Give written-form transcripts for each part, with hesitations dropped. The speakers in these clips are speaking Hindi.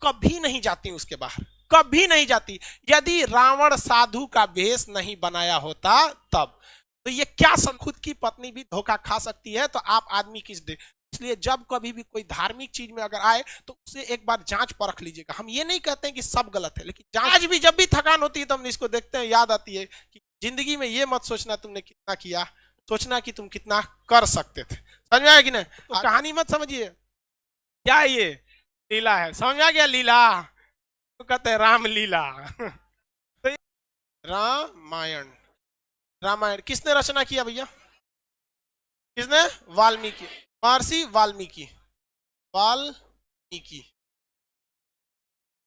कभी नहीं जाती उसके बाहर, कभी नहीं जाती। यदि रावण साधु का वेश नहीं बनाया होता तब। तो ये क्या खुद की पत्नी भी धोखा खा सकती है, तो आप आदमी किस दे। इसलिए जब कभी भी कोई धार्मिक चीज में अगर आए तो उसे एक बार जांच परख लीजिएगा। हम ये नहीं कहते हैं कि सब गलत है, लेकिन जांच। आज भी जब भी थकान होती है तो हम इसको देखते हैं, याद आती है कि जिंदगी में ये मत सोचना तुमने कितना किया, सोचना कि तुम कितना कर सकते थे। समझ में आया कि नहीं? तो कहानी मत समझिए क्या ये लीला है, समझ आ गया? लीला तो कहते हैं रामलीला। तो रामायण, रामायण किसने रचना किया भैया? किसने? वाल्मीकि, महर्षि वाल्मीकि। वाल्मीकि,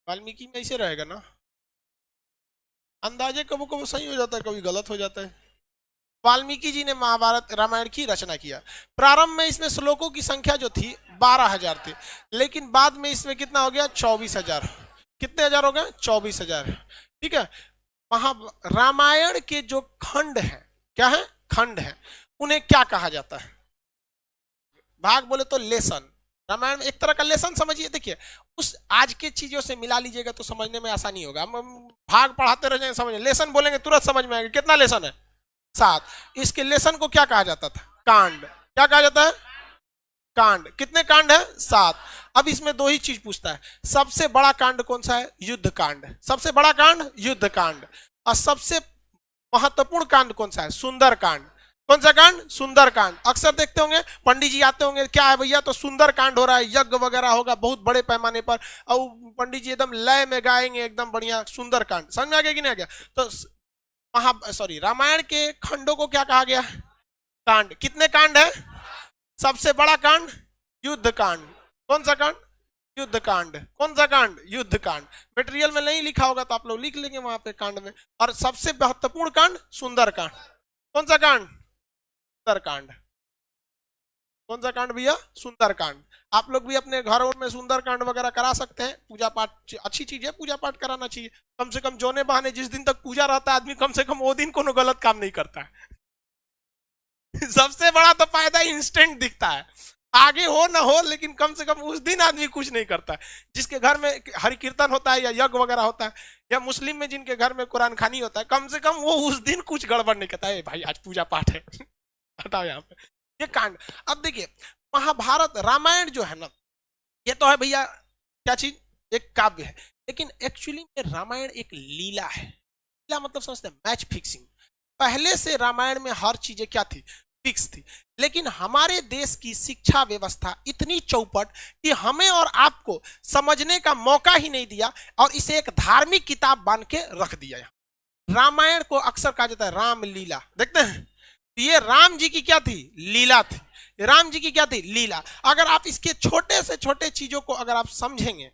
वाल्मीकि में ऐसे रहेगा ना, अंदाजे कभी कभी सही हो जाता है, कभी गलत हो जाता है। वाल्मीकि जी ने महाभारत रामायण की रचना किया। प्रारंभ में इसमें श्लोकों की संख्या जो थी 12,000 थी, लेकिन बाद में इसमें कितना हो गया? 24,000। कितने हजार हो गए? 24,000। ठीक है। रामायण के जो खंड है, क्या है? खंड है। उन्हें क्या कहा जाता है? भाग बोले तो लेसन। रामायण में एक तरह का लेसन समझिए। देखिए, उस आज के चीजों से मिला लीजिएगा तो समझने में आसानी होगा। हम भाग पढ़ाते रह जाएंगे, समझ लेसन बोलेंगे तुरंत समझ में आएगा। कितना लेसन है? 7। इसके लेसन को क्या कहा जाता था? कांड। क्या कहा जाता है? कांड। कितने कांड है? 7। अब इसमें दो ही चीज पूछता है, सबसे बड़ा कांड कौन सा है? युद्ध कांड। सबसे बड़ा कांड युद्ध कांड। और सबसे महत्वपूर्ण कांड कौन सा है? सुंदर कांड। कौन सा कांड? सुंदर कांड। अक्सर देखते होंगे पंडित जी आते होंगे, क्या है भैया? तो सुंदर कांड हो रहा है, यज्ञ वगैरह होगा बहुत बड़े पैमाने पर, और पंडित जी एकदम लय में गाएंगे एकदम बढ़िया सुंदर कांड। समझ में आ गया कि नहीं आ गया? तो रामायण के खंडों को क्या कहा गया? कांड। कितने कांड है? सबसे बड़ा कांड युद्ध कांड। कौन सा कांड? युद्ध कांड। कौन सा कांड? युद्ध कांड। मटेरियल में नहीं लिखा होगा तो आप लोग लिख लेंगे वहां पे कांड में। और सबसे महत्वपूर्ण कांड सुंदर कांड। कौन सा कांड? सुंदर कांड। कौन सा कांड भैया? सुंदर कांड। आप लोग भी अपने घरों में सुंदर कांड वगैरह करा सकते हैं। पूजा पाठ अच्छी चीज है, पूजा पाठ कराना चाहिए। कम से कम जोने बहाने जिस दिन तक पूजा रहता है आदमी कम से कम वो दिन कोनो गलत काम नहीं करता है। सबसे बड़ा तो फायदा इंस्टेंट दिखता है, आगे हो ना हो लेकिन कम से कम उस दिन आदमी कुछ नहीं करता है। जिसके घर में हरि कीर्तन होता है या यज्ञ वगैरह होता है, या मुस्लिम में जिनके घर में कुरान खानी होता है, कम से कम वो उस दिन कुछ गड़बड़ नहीं करता है। भाई आज पूजा पाठ है, हटाओ यहाँ पे ये कांड। अब देखिए, महाभारत रामायण जो है ना, ये तो है भैया क्या चीज? एक काव्य है, लेकिन एक्चुअली में रामायण एक लीला है। लीला मतलब समझते हैं? Match fixing. पहले से रामायण में हर चीजें क्या थी? फिक्स थी। लेकिन हमारे देश की शिक्षा व्यवस्था इतनी चौपट कि हमें और आपको समझने का मौका ही नहीं दिया, और इसे एक धार्मिक किताब बांध के रख दिया। रामायण को अक्सर कहा जाता है रामलीला। देखते हैं, ये राम जी की क्या थी? लीला थी। राम जी की क्या थी? लीला। अगर आप इसके छोटे से छोटे चीजों को अगर आप समझेंगे,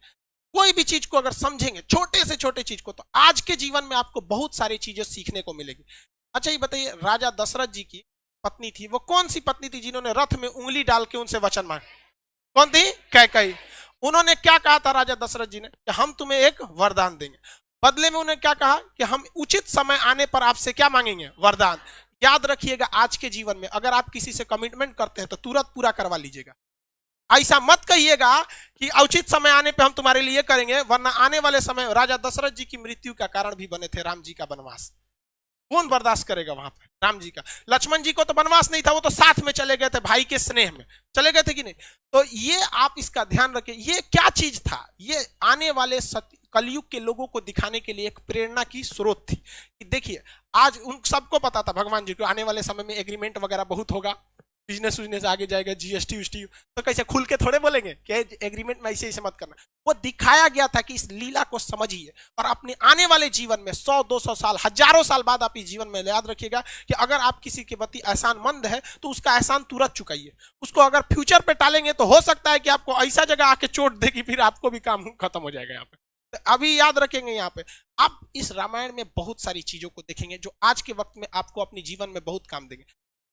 कोई भी चीज को अगर समझेंगे, छोटे से छोटे चीज को, तो आज के जीवन में आपको बहुत सारी चीजें सीखने को मिलेगी। अच्छा ये बताइए, राजा दशरथ जी की पत्नी थी, वो कौन सी पत्नी थी जिन्होंने रथ में उंगली डाल के उनसे वचन मांगा? कौन थी? कैकेयी। उन्होंने क्या कहा था राजा दशरथ जी ने? कि हम तुम्हें एक वरदान देंगे। बदले में उन्हें क्या कहा? कि हम उचित समय आने पर आपसे क्या मांगेंगे? वरदान। याद रखिएगा, आज के जीवन में अगर आप किसी से कमिटमेंट करते हैं तो तुरंत पूरा करवा लीजिएगा। ऐसा मत कहिएगा कि उचित समय आने पे हम तुम्हारे लिए करेंगे, वरना आने वाले समय राजा दशरथ जी की मृत्यु का कारण भी बने थे राम जी का वनवास। कौन बर्दाश्त करेगा वहां पे? राम जी का। लक्ष्मण जी को तो वनवास नहीं था, वो तो साथ में चले गए थे, भाई के स्नेह में चले गए थे कि नहीं? तो ये आप इसका ध्यान रखें। ये क्या चीज था? ये आने वाले कलयुग के लोगों को दिखाने के लिए एक प्रेरणा की स्रोत थी। कि देखिए, आज उन सबको पता था भगवान जी को आने वाले समय में एग्रीमेंट वगैरह बहुत होगा, बिजनेस आगे जाएगा, जीएसटी उष्टी, तो कैसे खुल के थोड़े बोलेंगे कि एग्रीमेंट में ऐसे मत करना। वो दिखाया गया था कि इस लीला को समझिए, और अपने आने वाले जीवन में 100-200 साल, हजारों साल बाद आप इस जीवन में याद रखिएगा कि अगर आप किसी के प्रति एहसानमंद है तो उसका एहसान तुरंत चुकाइए। उसको अगर फ्यूचर पे टालेंगे तो हो सकता है कि आपको ऐसा जगह आके चोट देगी, फिर आपको भी काम खत्म हो जाएगा। यहाँ पे तो अभी याद रखेंगे, यहाँ पे आप इस रामायण में बहुत सारी चीजों को देखेंगे जो आज के वक्त में आपको अपने जीवन में बहुत काम देंगे।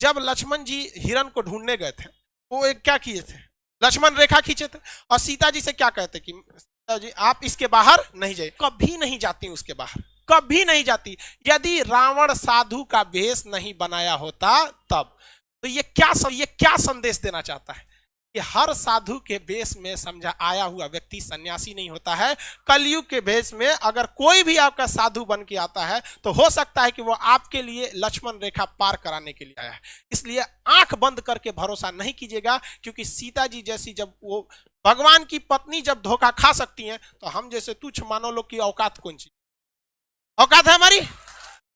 जब लक्ष्मण जी हिरण को ढूंढने गए थे, वो एक क्या किए थे? लक्ष्मण रेखा खींचे थे, और सीता जी से क्या कहते कि सीता जी आप इसके बाहर नहीं जाइए। कभी नहीं जाती उसके बाहर, कभी नहीं जाती। यदि रावण साधु का वेश नहीं बनाया होता तब। तो ये क्या संदेश देना चाहता है? कि हर साधु के वेश में समझा आया हुआ व्यक्ति सन्यासी नहीं होता है। कलयुग के वेश में अगर कोई भी आपका साधु बन के आता है तो हो सकता है कि वो आपके लिए लक्ष्मण रेखा पार कराने के लिए आया है। इसलिए आंख बंद करके भरोसा नहीं कीजिएगा, क्योंकि सीता जी जैसी जब वो भगवान की पत्नी जब धोखा खा सकती हैं तो हम जैसे तुच्छ मानव लोग की औकात कौन सी औकात है हमारी।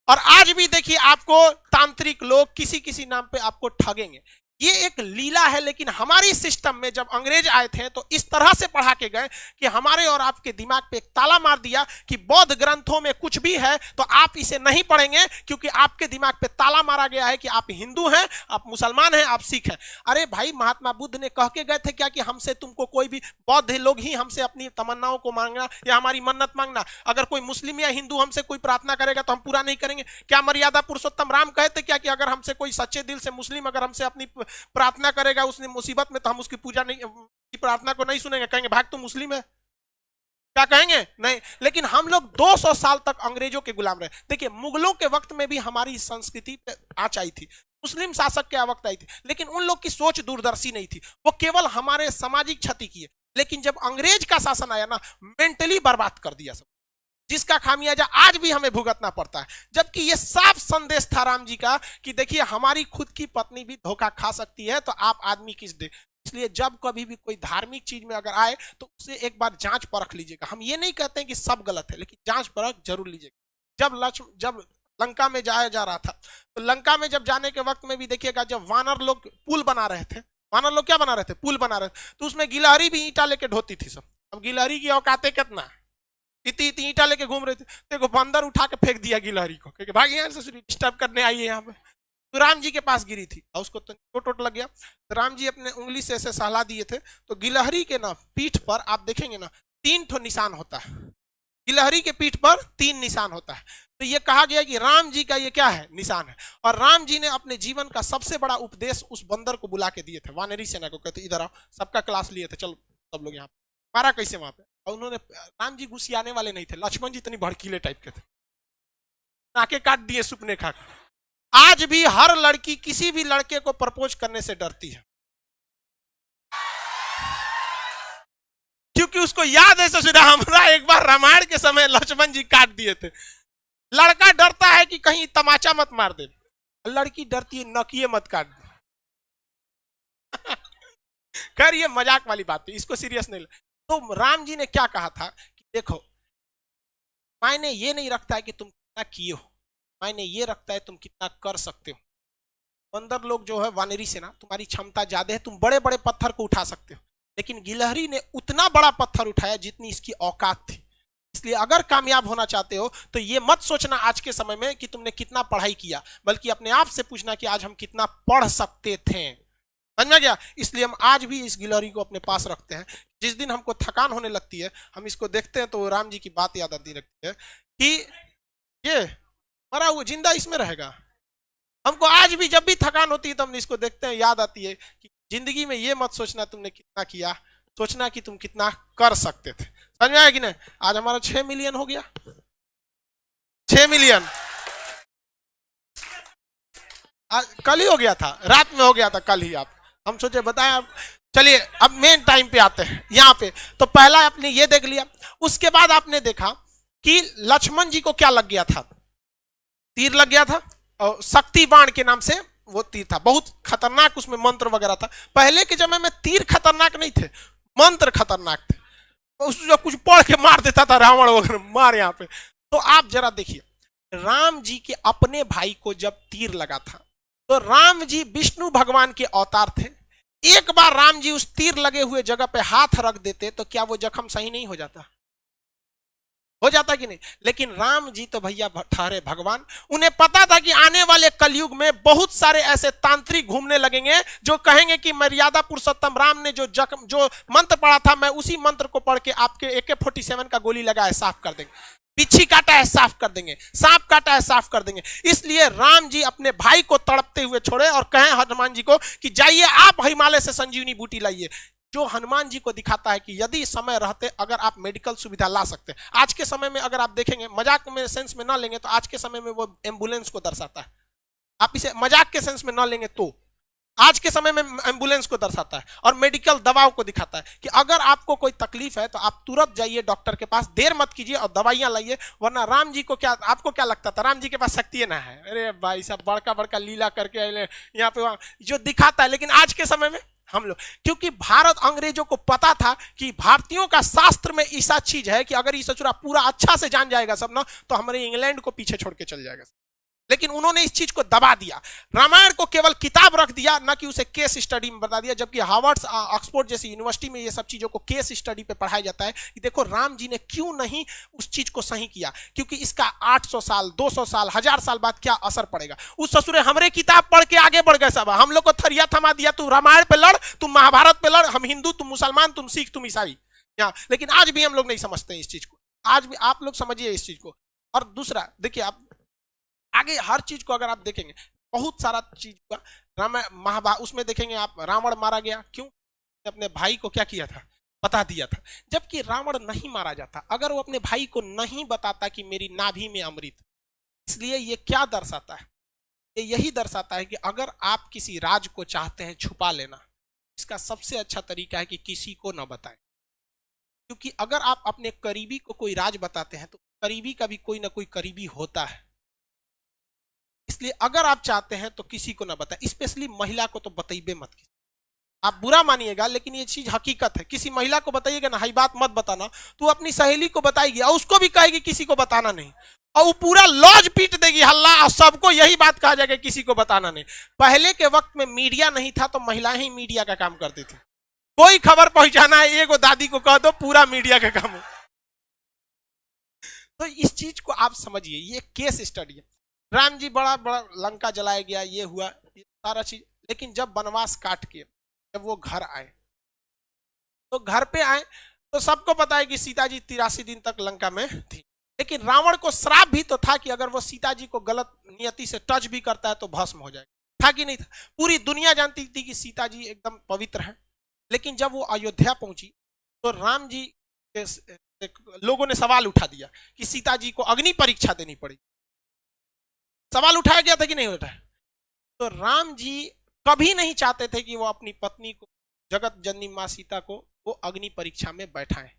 और आज भी देखिए आपको तांत्रिक लोग किसी किसी नाम पे आपको ठगेंगे। ये एक लीला है, लेकिन हमारी सिस्टम में जब अंग्रेज आए थे तो इस तरह से पढ़ा के गए कि हमारे और आपके दिमाग पे एक ताला मार दिया कि बौद्ध ग्रंथों में कुछ भी है तो आप इसे नहीं पढ़ेंगे, क्योंकि आपके दिमाग पे ताला मारा गया है कि आप हिंदू हैं, आप मुसलमान हैं, आप सिख हैं। अरे भाई, महात्मा बुद्ध ने कह के गए थे क्या कि हमसे तुमको कोई भी बौद्ध लोग ही हमसे अपनी तमन्नाओं को मांगना या हमारी मन्नत मांगना, अगर कोई मुस्लिम या हिंदू हमसे कोई प्रार्थना करेगा तो हम पूरा नहीं करेंगे? क्या मर्यादा पुरुषोत्तम राम कहते क्या कि अगर हमसे कोई सच्चे दिल से मुस्लिम अगर हमसे अपनी प्रार्थना करेगा उसने मुसीबत में तो हम उसकी पूजा नहीं, की प्रार्थना को नहीं सुनेंगे, कहेंगे भाग तू मुस्लिम है, क्या कहेंगे? नहीं। लेकिन हम लोग 200 साल तक अंग्रेजों के गुलाम रहे। देखिए, मुगलों के वक्त में भी हमारी संस्कृति पे आंच आई थी, मुस्लिम शासक के वक्त आई थी, लेकिन उन लोग की सोच दूरदर्शी नहीं थी, वो केवल हमारे सामाजिक क्षति किए। लेकिन जब अंग्रेज का शासन आया ना, मेंटली बर्बाद कर दिया सब, जिसका खामियाजा आज भी हमें भुगतना पड़ता है। जबकि ये साफ संदेश था राम जी का कि देखिए हमारी खुद की पत्नी भी धोखा खा सकती है, तो आप आदमी किस दे। इसलिए जब कभी भी कोई धार्मिक चीज में अगर आए तो उसे एक बार जांच परख लीजिएगा। हम ये नहीं कहते हैं कि सब गलत है, लेकिन जांच परख जरूर लीजिएगा। जब लंका में जाया जा रहा था तो लंका में जब जाने के वक्त में भी देखिएगा, जब वानर लोग पुल बना रहे थे, वानर लोग क्या बना रहे थे? पुल बना रहे थे, तो उसमें गिलहरी भी ईंटा लेके ढोती थी सब। अब गिलहरी की औकातें कितना, इतनी ईंटा लेके घूम रहे थे, देखो बंदर उठा के फेंक दिया गिलहरी को, क्योंकि भाग यहाँ से डिस्टर्ब करने आई है यहाँ पे। तो राम जी के पास गिरी थी और उसको तो चोट लग गया, तो राम जी अपने उंगली से ऐसे सहला दिए थे, तो गिलहरी के ना पीठ पर आप देखेंगे ना 3 ठो निशान होता है, गिलहरी के पीठ पर 3 निशान होता है। तो ये कहा गया कि राम जी का ये क्या है? निशान है। और राम जी ने अपने जीवन का सबसे बड़ा उपदेश उस बंदर को बुला के दिए थे, वानरी सेना को, कहते इधर आओ, सबका क्लास लिए थे, चलो सब लोग यहाँ पे, मारा कैसे वहां पे। और उन्होंने, राम जी घुसियाने वाले नहीं थे, लक्ष्मण जी इतनी भड़कीले टाइप के थे, नाके काट दिए सुपने खा। आज भी हर लड़की किसी भी लड़के को प्रपोज करने से डरती है, क्योंकि उसको याद है ससुरा हमरा एक बार रामायण के समय लक्ष्मण जी काट दिए थे। लड़का डरता है कि कहीं तमाचा मत मार दे, लड़की डरती है नकिए मत काट दे। खैर ये मजाक वाली बात है, इसको सीरियस नहीं। तो राम जी ने क्या कहा था कि देखो, मायने ये नहीं रखता है कि तुम कितना किए हो, मायने ये रखता है तुम कितना कर सकते हो। बंदर लोग जो है वानरी सेना, तुम्हारी क्षमता ज्यादा है, तुम बड़े बड़े पत्थर को उठा सकते हो, लेकिन गिलहरी ने उतना बड़ा पत्थर उठाया जितनी इसकी औकात थी। इसलिए अगर कामयाब होना चाहते हो तो ये मत सोचना आज के समय में कि तुमने कितना पढ़ाई किया, बल्कि अपने आप से पूछना कि आज हम कितना पढ़ सकते थे। समझ में गया? इसलिए हम आज भी इस गिलहरी को अपने पास रखते हैं। जिस दिन हमको थकान होने लगती है, हम इसको देखते हैं तो राम जी की बात याद आती लगती है कि ये मरा हुआ जिंदा इसमें रहेगा। हमको आज भी जब भी थकान होती है तो हम इसको देखते हैं, याद आती है कि जिंदगी में ये मत सोचना तुमने कितना किया, सोचना कि तुम कितना कर सकते थे। समझ में आया कि नहीं? आज हमारा 6 मिलियन हो गया, 6 मिलियन कल ही हो गया था, रात में हो गया था कल ही। आप हम सोचे बताया। चलिए अब मेन टाइम पे आते हैं यहाँ पे। तो पहला आपने ये देख लिया, उसके बाद आपने देखा कि लक्ष्मण जी को क्या लग गया था? तीर लग गया था, और शक्ति बाण के नाम से वो तीर था, बहुत खतरनाक, उसमें मंत्र वगैरह था। पहले के समय में तीर खतरनाक नहीं थे, मंत्र खतरनाक थे, उसको कुछ पढ़ के मार देता था रावण वगैरह, मार यहाँ पे। तो आप जरा देखिए, राम जी के अपने भाई को जब तीर लगा था तो राम जी विष्णु भगवान के अवतार थे। एक बार राम जी उस तीर लगे हुए जगह पे हाथ रख देते तो क्या वो जख्म सही नहीं हो जाता? हो जाता कि नहीं? लेकिन राम जी तो भैया ठहरे भगवान, उन्हें पता था कि आने वाले कलयुग में बहुत सारे ऐसे तांत्रिक घूमने लगेंगे जो कहेंगे कि मर्यादा पुरुषोत्तम राम ने जो मंत्र पढ़ा था, मैं उसी मंत्र को पढ़ के आपके AK-47 का गोली लगा है साफ कर देंगे, बिच्छी काटा है साफ कर देंगे, सांप काटा है साफ कर देंगे। इसलिए राम जी अपने भाई को तड़पते हुए छोड़े और कहें हनुमान जी को कि जाइए आप हिमालय से संजीवनी बूटी लाइए, जो हनुमान जी को दिखाता है कि यदि समय रहते अगर आप मेडिकल सुविधा ला सकते हैं। आज के समय में अगर आप देखेंगे, मजाक में सेंस में ना लेंगे तो आज के समय में वो एम्बुलेंस को दर्शाता है। आप इसे मजाक के सेंस में ना लेंगे तो आज के समय में एम्बुलेंस को दर्शाता है और मेडिकल दवाओं को दिखाता है कि अगर आपको कोई तकलीफ है तो आप तुरंत जाइए डॉक्टर के पास, देर मत कीजिए और दवाइयां लाइए। वरना राम जी को क्या, आपको क्या लगता था राम जी के पास शक्ति ना है? अरे भाई साहब बड़का बड़का लीला करके यहाँ पे वहां जो दिखाता है। लेकिन आज के समय में हम लोग, क्योंकि भारत अंग्रेजों को पता था कि भारतीयों का शास्त्र में ऐसा चीज है कि अगर ये सचुरा पूरा अच्छा से जान जाएगा सब ना तो हमारे इंग्लैंड को पीछे छोड़ के चल जाएगा। लेकिन उन्होंने इस चीज को दबा दिया, रामायण को केवल किताब रख दिया, ना कि उसे केस स्टडी में बता दिया। जबकि हार्वर्ड ऑक्सफोर्ड जैसी यूनिवर्सिटी में ये सब चीजों को केस स्टडी पे पढ़ाया जाता है कि देखो राम जी ने क्यों नहीं उस चीज को सही किया, क्योंकि इसका 800 साल 200 साल 1000 साल बाद क्या असर पड़ेगा। उस ससुरे हमरे किताब पढ़ के आगे बढ़ गए सब, हम लोग को थरिया थमा दिया, तू रामायण पे लड़, तुम महाभारत पे लड़, हम हिंदू तुम मुसलमान तुम सिख तुम ईसाई। लेकिन आज भी हम लोग नहीं समझते हैं इस चीज को, आज भी आप लोग समझिए इस चीज को। और दूसरा देखिए, आप आगे हर चीज को अगर आप देखेंगे, बहुत सारा चीज का रामायण महाभारत उसमें देखेंगे आप, रावण मारा गया क्यों? अपने भाई को क्या किया था, बता दिया था। जबकि रावण नहीं मारा जाता अगर वो अपने भाई को नहीं बताता कि मेरी नाभि में अमृत। इसलिए ये क्या दर्शाता है, ये यही दर्शाता है कि अगर आप किसी राज को चाहते हैं छुपा लेना, इसका सबसे अच्छा तरीका है कि किसी को ना बताएं। क्योंकि अगर आप अपने करीबी को कोई राज बताते हैं तो करीबी का भी कोई ना कोई करीबी होता है। इसलिए अगर आप चाहते हैं तो किसी को ना बताएं, स्पेशली महिला को तो बताइए मत। आप बुरा मानिएगा लेकिन ये चीज हकीकत है। किसी महिला को बताइएगा ना, हाई बात मत बताना, तो अपनी सहेली को बताएगी और उसको भी कहेगी किसी को बताना नहीं, और वो पूरा लॉज पीट देगी हल्ला, और सबको यही बात कहा जाएगा किसी को बताना नहीं। पहले के वक्त में मीडिया नहीं था तो महिलाएं ही मीडिया का काम करती थी। कोई खबर पहुंचाना है एगो दादी को कह दो, पूरा मीडिया का काम हो। तो इस चीज को आप समझिए, ये केस स्टडी है। राम जी बड़ा बड़ा लंका जलाया गया, ये हुआ, ये सारा चीज। लेकिन जब वनवास काट के जब वो घर आए, तो घर पे आए तो सबको पता है कि सीता जी 83 दिन तक लंका में थी। लेकिन रावण को श्राप भी तो था कि अगर वो सीता जी को गलत नियति से टच भी करता है तो भस्म हो जाएगा, था कि नहीं था? पूरी दुनिया जानती थी कि सीता जी एकदम पवित्र है। लेकिन जब वो अयोध्या पहुंची तो राम जी लोगों ने सवाल उठा दिया कि सीता जी को अग्नि परीक्षा देनी पड़ी। सवाल उठाया गया था कि नहीं उठाया? तो राम जी कभी नहीं चाहते थे कि वो अपनी पत्नी को, जगत जननी मां सीता को, वो अग्नि परीक्षा में बैठाएं।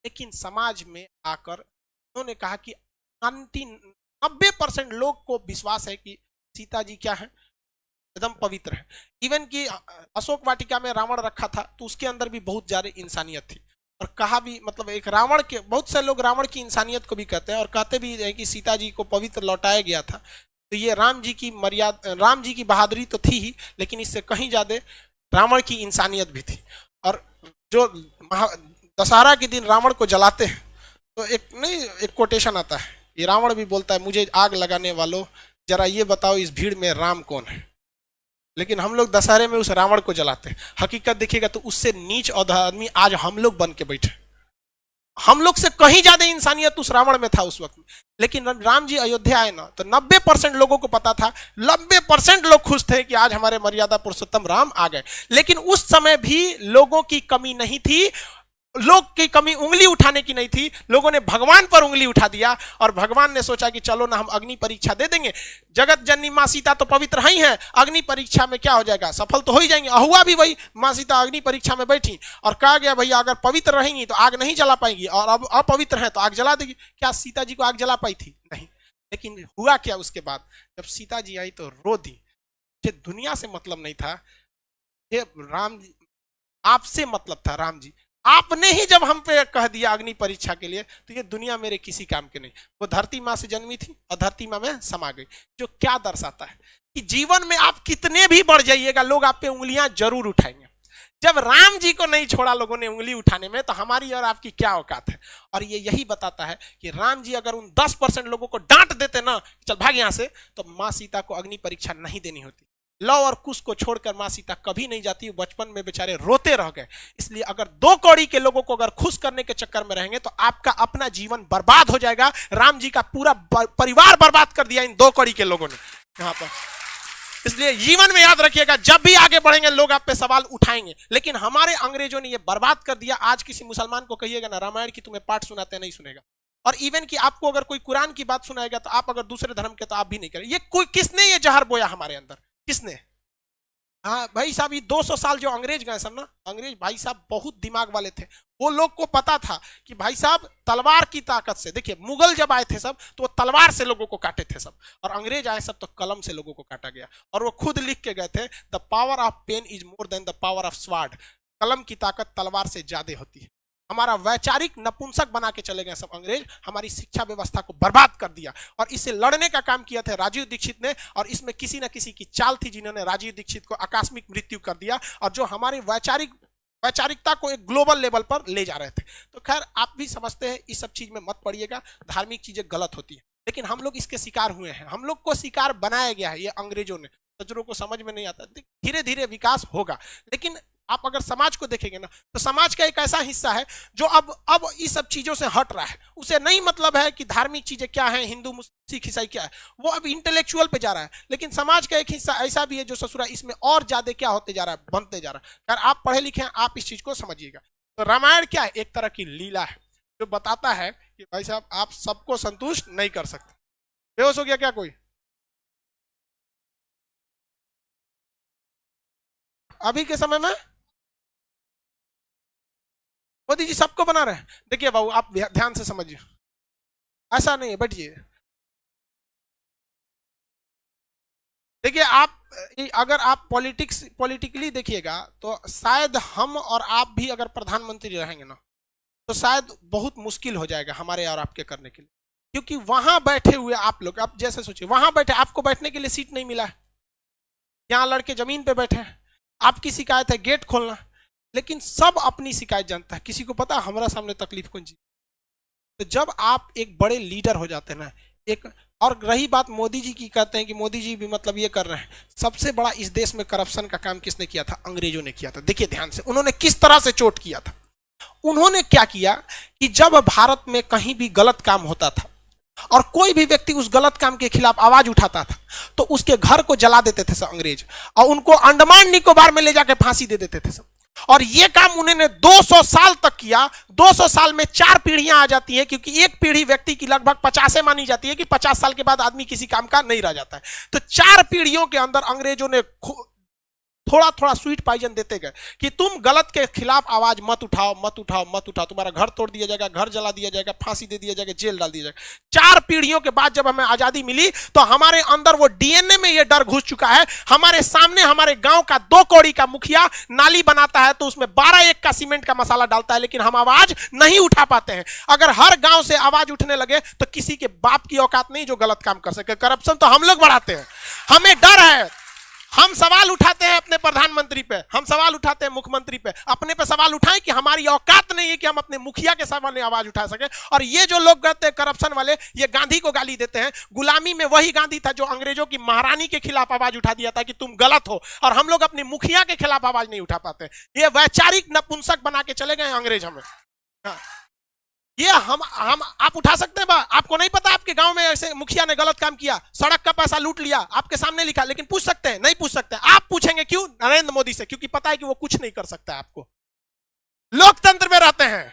लेकिन समाज में आकर उन्होंने कहा कि 90% लोग को विश्वास है कि सीता जी क्या है, एकदम पवित्र है। इवन कि अशोक वाटिका में रावण रखा था तो उसके अंदर भी बहुत ज्यादा इंसानियत थी। और कहा भी, मतलब एक रावण के, बहुत से लोग रावण की इंसानियत को भी कहते हैं और कहते भी है कि सीता जी को पवित्र लौटाया गया था। तो ये राम जी की मर्यादा, राम जी की बहादुरी तो थी ही, लेकिन इससे कहीं ज्यादा रावण की इंसानियत भी थी। और जो दशहरा के दिन रावण को जलाते हैं तो एक कोटेशन आता है, ये रावण भी बोलता है, मुझे आग लगाने वालों जरा ये बताओ इस भीड़ में राम कौन है। लेकिन हम लोग दशहरे में उस रावण को जलाते हैं। हकीकत देखिएगा तो उससे नीच और आदमी आज हम लोग बन के बैठे, हम लोग से कहीं ज्यादा इंसानियत उस रावण में था उस वक्त में। लेकिन राम जी अयोध्या आए ना तो 90% लोगों को पता था, 90% लोग खुश थे कि आज हमारे मर्यादा पुरुषोत्तम राम आ गए। लेकिन उस समय भी लोगों की कमी नहीं थी, लोग की कमी उंगली उठाने की नहीं थी। लोगों ने भगवान पर उंगली उठा दिया और भगवान ने सोचा कि चलो ना हम अग्नि परीक्षा दे देंगे, जगत जननी मां सीता तो पवित्र ही है, अग्नि परीक्षा में क्या हो जाएगा, सफल तो हो ही जाएंगे। हुआ भी वही, मां सीता अग्नि परीक्षा में बैठी और कहा गया भैया अगर पवित्र रहेंगी तो आग नहीं जला पाएंगी और अब अपवित्र है तो आग जला देगी। क्या सीता जी को आग जला पाई थी? नहीं। लेकिन हुआ क्या उसके बाद, जब सीता जी आई तो रो दी। मुझे दुनिया से मतलब नहीं था, ये राम जी आपसे मतलब था। राम जी आपने ही जब हम पे कह दिया अग्नि परीक्षा के लिए तो ये दुनिया मेरे किसी काम के नहीं। वो धरती माँ से जन्मी थी और धरती माँ में समा गई। जो क्या दर्शाता है कि जीवन में आप कितने भी बढ़ जाइएगा लोग आप पे उंगलियां जरूर उठाएंगे। जब राम जी को नहीं छोड़ा लोगों ने उंगली उठाने में तो हमारी और आपकी क्या औकात है। और ये यही बताता है कि राम जी अगर उन 10% लोगों को डांट देते ना, चल भाग यहां से, तो माँ सीता को अग्नि परीक्षा नहीं देनी होती। लव और कुश को छोड़कर मां सीता कभी नहीं जाती, बचपन में बेचारे रोते रह गए। इसलिए अगर 2 कौड़ी के लोगों को अगर खुश करने के चक्कर में रहेंगे तो आपका अपना जीवन बर्बाद हो जाएगा। राम जी का पूरा परिवार बर्बाद कर दिया इन 2 कौड़ी के लोगों ने यहां पर। इसलिए जीवन में याद रखिएगा, जब भी आगे बढ़ेंगे लोग आप पे सवाल उठाएंगे। लेकिन हमारे अंग्रेजों ने ये बर्बाद कर दिया। आज किसी मुसलमान को कहिएगा ना रामायण की तुम्हें पाठ सुनाते, नहीं सुनेगा। और इवन कि आपको अगर कोई कुरान की बात सुनाएगा तो आप अगर दूसरे धर्म के तो आप भी नहीं करें। ये कोई किसने ये जहर बोया हमारे अंदर, किसने? हाँ भाई साहब, ये 200 साल जो अंग्रेज गए सब ना, अंग्रेज भाई साहब बहुत दिमाग वाले थे। वो लोग को पता था कि भाई साहब तलवार की ताकत से, देखिए मुगल जब आए थे सब तो वो तलवार से लोगों को काटे थे सब, और अंग्रेज आए सब तो कलम से लोगों को काटा गया। और वो खुद लिख के गए थे, the power of pen is more than the power of sword. कलम की ताकत तलवार से ज्यादा होती है। हमारा वैचारिक नपुंसक बना के चले गए सब अंग्रेज, हमारी शिक्षा व्यवस्था को बर्बाद कर दिया। और इससे लड़ने का काम किया था राजीव दीक्षित ने, और इसमें किसी न किसी की चाल थी जिन्होंने राजीव दीक्षित को आकस्मिक मृत्यु कर दिया, और जो हमारी वैचारिकता को एक ग्लोबल लेवल पर ले जा रहे थे। तो खैर आप भी समझते हैं, इस सब चीज में मत पड़िएगा, धार्मिक चीजें गलत होती है, लेकिन हम लोग इसके शिकार हुए हैं, हम लोग को शिकार बनाया गया है ये अंग्रेजों ने। सज्जनों को समझ में नहीं आता, धीरे धीरे विकास होगा। लेकिन आप अगर समाज को देखेंगे ना, तो समाज का एक ऐसा हिस्सा है जो अब इस सब चीजों से हट रहा है। उसे नहीं मतलब है कि धार्मिक चीजें क्या है, हिंदू मुस्लिम सिख ईसाई क्या है, वो अब इंटेलेक्चुअल पे जा रहा है। लेकिन समाज का एक हिस्सा ऐसा भी है जो ससुरा इसमें और ज्यादा क्या होते जा रहा है, बनते जा रहा है। यार आप पढ़े लिखे हैं, आप इस चीज को समझिएगा। तो रामायण क्या है, एक तरह की लीला है जो बताता है कि भाई साहब आप सबको संतुष्ट नहीं कर सकते। बेहोश हो गया क्या कोई? अभी के समय में मोदी जी सबको बना रहे हैं। देखिए बाबू आप ध्यान से समझिए, ऐसा नहीं है, बैठिए। देखिए आप अगर आप पॉलिटिकली देखिएगा तो शायद हम और आप भी अगर प्रधानमंत्री रहेंगे ना, तो शायद बहुत मुश्किल हो जाएगा हमारे और आपके करने के लिए। क्योंकि वहां बैठे हुए आप लोग, आप जैसे सोचिए, वहां बैठे आपको बैठने के लिए सीट नहीं मिला है, यहाँ लड़के जमीन पे बैठे हैं, आपकी शिकायत है गेट खोलना, लेकिन सब अपनी शिकायत जानता है। किसी को पता हमारा सामने तकलीफ कौन सी। तो जब आप एक बड़े लीडर हो जाते हैं ना, एक, और रही बात मोदी जी की, कहते हैं कि मोदी जी भी मतलब ये कर रहे हैं, सबसे बड़ा इस देश में करप्शन का काम किसने किया था? अंग्रेजों ने किया था। देखिए ध्यान से, उन्होंने किस तरह से चोट किया था। उन्होंने क्या किया कि जब भारत में कहीं भी गलत काम होता था और कोई भी व्यक्ति उस गलत काम के खिलाफ आवाज उठाता था, तो उसके घर को जला देते थे सब अंग्रेज, और उनको अंडमान निकोबार में ले जाकर फांसी दे देते थे सब। और ये काम उन्होंने 200 साल तक किया। 200 साल में 4 पीढ़ियां आ जाती है, क्योंकि एक पीढ़ी व्यक्ति की लगभग 50 मानी जाती है कि 50 साल के बाद आदमी किसी काम का नहीं रह जाता है। तो 4 पीढ़ियों के अंदर अंग्रेजों ने थोड़ा थोड़ा स्वीट पॉइजन देते गए कि तुम गलत के खिलाफ आवाज मत उठाओ, मत उठाओ, मत उठाओ, तुम्हारा घर तोड़ दिया जाएगा, घर जला दिया जाएगा, फांसी दे दिया जाएगा, जेल डाल दिया जाएगा। 4 पीढ़ियों के बाद जब हमें आजादी मिली तो हमारे अंदर वो डीएनए में ये डर घुस चुका है। हमारे सामने हमारे गांव का 2 कौड़ी का मुखिया नाली बनाता है तो उसमें 12 का सीमेंट का मसाला डालता है, लेकिन हम आवाज नहीं उठा पाते हैं। अगर हर गांव से आवाज उठने लगे तो किसी के बाप की औकात नहीं जो गलत काम कर सके। करप्शन तो हम लोग बढ़ाते हैं, हमें डर है। हम सवाल उठाते हैं अपने प्रधानमंत्री पे, हम सवाल उठाते हैं मुख्यमंत्री पे, अपने पे सवाल उठाएं कि हमारी औकात नहीं है कि हम अपने मुखिया के सामने आवाज उठा सके। और ये जो लोग कहते हैं करप्शन वाले, ये गांधी को गाली देते हैं। गुलामी में वही गांधी था जो अंग्रेजों की महारानी के खिलाफ आवाज उठा दिया था कि तुम गलत हो, और हम लोग अपने मुखिया के खिलाफ आवाज नहीं उठा पाते। ये वैचारिक नपुंसक बना के चले गए अंग्रेज हमें। हाँ। ये हम आप उठा सकते हैं आपको नहीं पता आपके गांव में ऐसे मुखिया ने गलत काम किया, सड़क का पैसा लूट लिया, आपके सामने लिखा, लेकिन पूछ सकते हैं? नहीं पूछ सकते। आप पूछेंगे क्यों? नरेंद्र मोदी से, क्योंकि पता है कि वो कुछ नहीं कर सकता है। आपको लोकतंत्र में रहते हैं,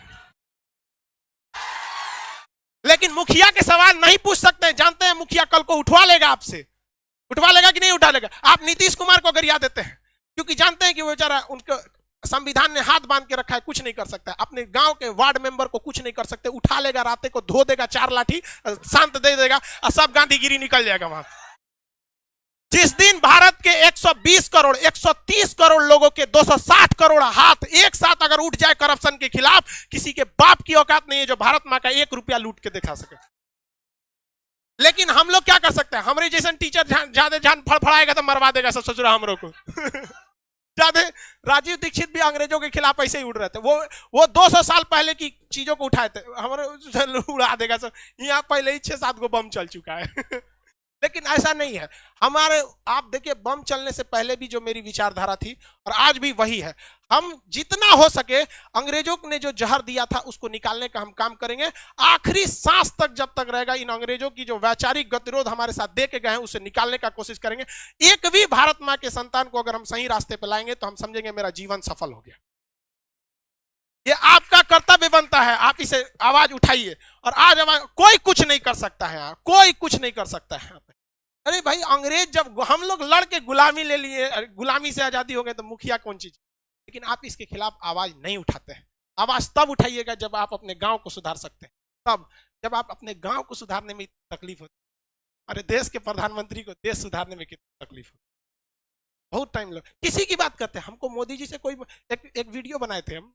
लेकिन मुखिया के सवाल नहीं पूछ सकते। जानते हैं मुखिया कल को उठवा लेगा आपसे, उठवा लेगा कि नहीं उठा लेगा? आप नीतीश कुमार को गरिया देते हैं क्योंकि जानते हैं कि वो बेचारा, उनको संविधान ने हाथ बांध के रखा है, कुछ नहीं कर सकता। अपने गांव के वार्ड मेंबर को कुछ नहीं कर सकते। उठा लेगा, राते को धो देगा 4 लाठी, शांत दे देगा, और सब गांधीगिरी निकल जाएगा वहां। जिस दिन भारत के 120 करोड़ 130 करोड़ लोगों के 260 करोड़ हाथ एक साथ अगर उठ जाए करप्शन के खिलाफ, किसी के बाप की औकात नहीं है जो भारत मां का 1 रुपया लूट के दिखा सके। लेकिन हम लोग क्या कर सकते हैं? हमारे जैसे टीचर ज्यादा जान फड़फड़ाएगा तो मरवा देगा सब ससुरा हमरों को। राजीव दीक्षित भी अंग्रेजों के खिलाफ ऐसे ही उड़ रहे थे। वो 200 साल पहले की चीजों को उठाए थे, हमारे उड़ा देगा सब। यहाँ पहले ही 6-7 गो बम चल चुका है। लेकिन ऐसा नहीं है हमारे। आप देखिए, बम चलने से पहले भी जो मेरी विचारधारा थी और आज भी वही है। हम जितना हो सके अंग्रेजों ने जो जहर दिया था उसको निकालने का हम काम करेंगे। आखिरी सांस तक जब तक रहेगा, इन अंग्रेजों की जो वैचारिक गतिरोध हमारे साथ दे के गए हैं उसे निकालने का कोशिश करेंगे। एक भी भारत मां के संतान को अगर हम सही रास्ते पर लाएंगे तो हम समझेंगे मेरा जीवन सफल हो गया। ये आपका कर्तव्य बनता है, आप इसे आवाज उठाइए। और आज कोई कुछ नहीं कर सकता है, कोई कुछ नहीं कर सकता है। अरे भाई अंग्रेज जब हम लोग लड़ के गुलामी ले लिए, गुलामी से आजादी हो गए, तो मुखिया कौन चीज? लेकिन आप इसके खिलाफ आवाज नहीं उठाते हैं। आवाज तब उठाइएगा जब आप अपने गांव को सुधार सकते हैं, तब जब आप अपने गांव को सुधारने में तकलीफ होती है। अरे देश के प्रधानमंत्री को देश सुधारने में कितनी तकलीफ होती है, बहुत टाइम लग, किसी की बात करते हैं। हमको मोदी जी से कोई एक वीडियो बनाए थे हम,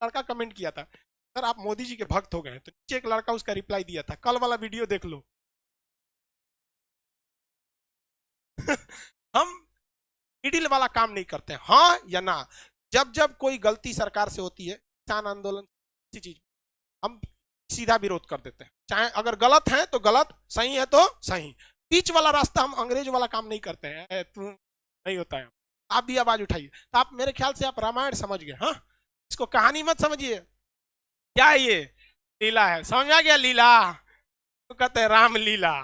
लड़का कमेंट किया था, सर आप मोदी जी के भक्त हो गए, तो नीचे एक लड़का उसका रिप्लाई दिया था, कल वाला वीडियो देख लो। हम मिडिल वाला काम नहीं करते, हाँ या ना। जब जब कोई गलती सरकार से होती है, किसान आंदोलन, किसी चीज हम सीधा विरोध कर देते हैं, चाहे अगर गलत है तो गलत, सही है तो सही। बीच वाला रास्ता हम अंग्रेज वाला काम नहीं करते हैं, तू नहीं होता है। आप भी आवाज उठाइए। तो आप मेरे ख्याल से आप रामायण समझ गए, हाँ, इसको कहानी मत समझिए। क्या है ये? लीला है, समझ आ गया लीला, तो कहते हैं राम लीला।